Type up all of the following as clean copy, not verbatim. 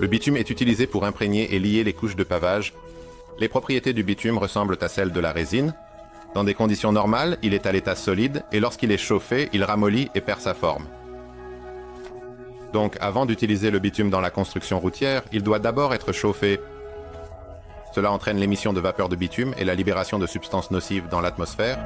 Le bitume est utilisé pour imprégner et lier les couches de pavage. Les propriétés du bitume ressemblent à celles de la résine. Dans des conditions normales, il est à l'état solide et lorsqu'il est chauffé, il ramollit et perd sa forme. Donc, avant d'utiliser le bitume dans la construction routière, il doit d'abord être chauffé. Cela entraîne l'émission de vapeur de bitume et la libération de substances nocives dans l'atmosphère.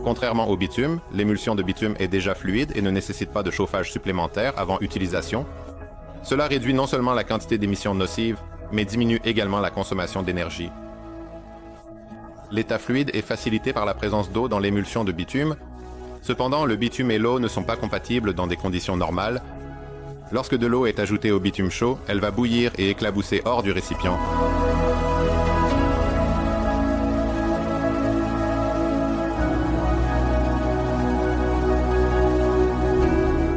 Contrairement au bitume, l'émulsion de bitume est déjà fluide et ne nécessite pas de chauffage supplémentaire avant utilisation. Cela réduit non seulement la quantité d'émissions nocives, mais diminue également la consommation d'énergie. L'état fluide est facilité par la présence d'eau dans l'émulsion de bitume. Cependant, le bitume et l'eau ne sont pas compatibles dans des conditions normales. Lorsque de l'eau est ajoutée au bitume chaud, elle va bouillir et éclabousser hors du récipient.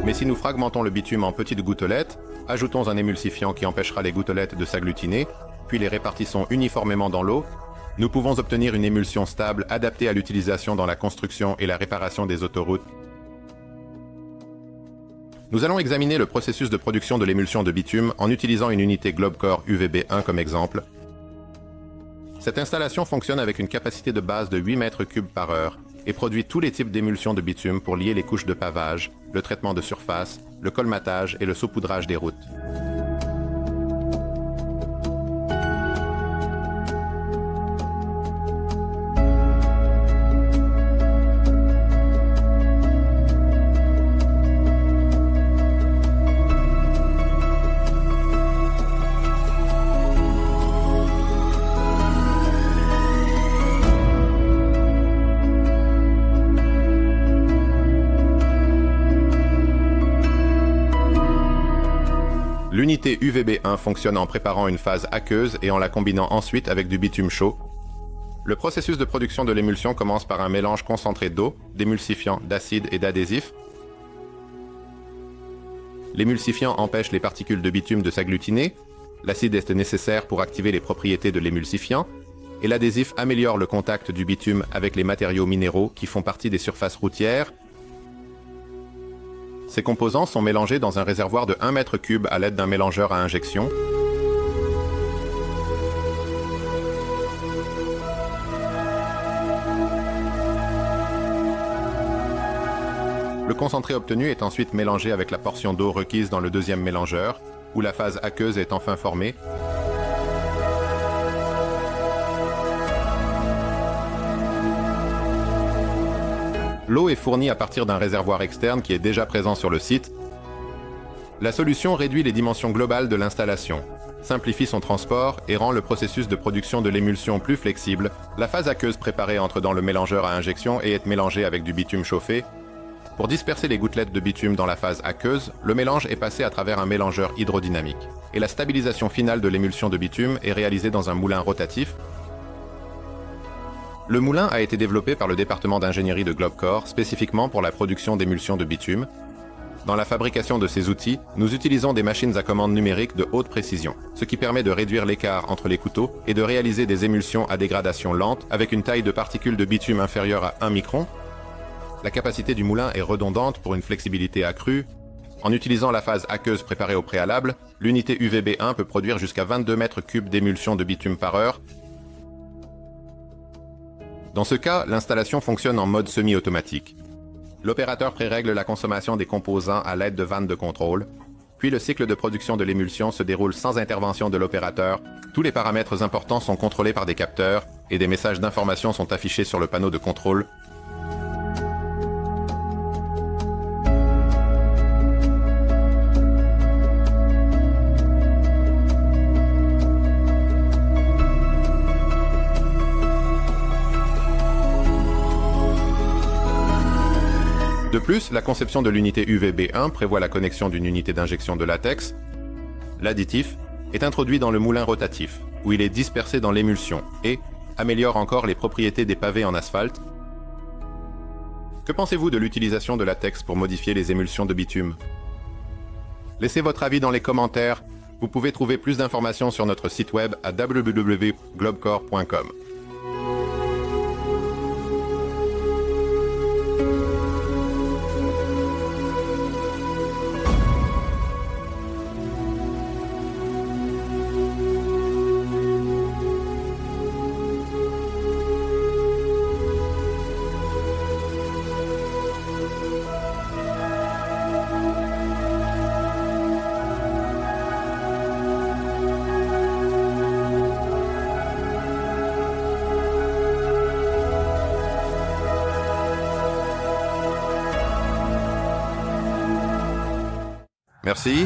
Mais si nous fragmentons le bitume en petites gouttelettes, ajoutons un émulsifiant qui empêchera les gouttelettes de s'agglutiner, puis les répartissons uniformément dans l'eau, nous pouvons obtenir une émulsion stable adaptée à l'utilisation dans la construction et la réparation des autoroutes. Nous allons examiner le processus de production de l'émulsion de bitume en utilisant une unité GlobeCore UVB1 comme exemple. Cette installation fonctionne avec une capacité de base de 8 mètres cubes par heure et produit tous les types d'émulsion de bitume pour lier les couches de pavage, le traitement de surface, le colmatage et le saupoudrage des routes. L'unité UVB1 fonctionne en préparant une phase aqueuse et en la combinant ensuite avec du bitume chaud. Le processus de production de l'émulsion commence par un mélange concentré d'eau, d'émulsifiant, d'acide et d'adhésif. L'émulsifiant empêche les particules de bitume de s'agglutiner, l'acide est nécessaire pour activer les propriétés de l'émulsifiant, et l'adhésif améliore le contact du bitume avec les matériaux minéraux qui font partie des surfaces routières. Ces composants sont mélangés dans un réservoir de 1 mètre cube à l'aide d'un mélangeur à injection. Le concentré obtenu est ensuite mélangé avec la portion d'eau requise dans le deuxième mélangeur, où la phase aqueuse est enfin formée. L'eau est fournie à partir d'un réservoir externe qui est déjà présent sur le site. La solution réduit les dimensions globales de l'installation, simplifie son transport et rend le processus de production de l'émulsion plus flexible. La phase aqueuse préparée entre dans le mélangeur à injection et est mélangée avec du bitume chauffé. Pour disperser les gouttelettes de bitume dans la phase aqueuse, le mélange est passé à travers un mélangeur hydrodynamique. Et la stabilisation finale de l'émulsion de bitume est réalisée dans un moulin rotatif. Le moulin a été développé par le département d'ingénierie de GlobeCore spécifiquement pour la production d'émulsion de bitume. Dans la fabrication de ces outils, nous utilisons des machines à commande numérique de haute précision, ce qui permet de réduire l'écart entre les couteaux et de réaliser des émulsions à dégradation lente avec une taille de particules de bitume inférieure à 1 micron. La capacité du moulin est redondante pour une flexibilité accrue. En utilisant la phase aqueuse préparée au préalable, l'unité UVB1 peut produire jusqu'à 22 mètres cubes d'émulsion de bitume par heure. Dans ce cas, l'installation fonctionne en mode semi-automatique. L'opérateur prérègle la consommation des composants à l'aide de vannes de contrôle, puis le cycle de production de l'émulsion se déroule sans intervention de l'opérateur. Tous les paramètres importants sont contrôlés par des capteurs et des messages d'information sont affichés sur le panneau de contrôle. De plus, la conception de l'unité UVB1 prévoit la connexion d'une unité d'injection de latex. L'additif est introduit dans le moulin rotatif, où il est dispersé dans l'émulsion et améliore encore les propriétés des pavés en asphalte. Que pensez-vous de l'utilisation de latex pour modifier les émulsions de bitume? Laissez votre avis dans les commentaires. Vous pouvez trouver plus d'informations sur notre site web à www.globecore.com. Merci.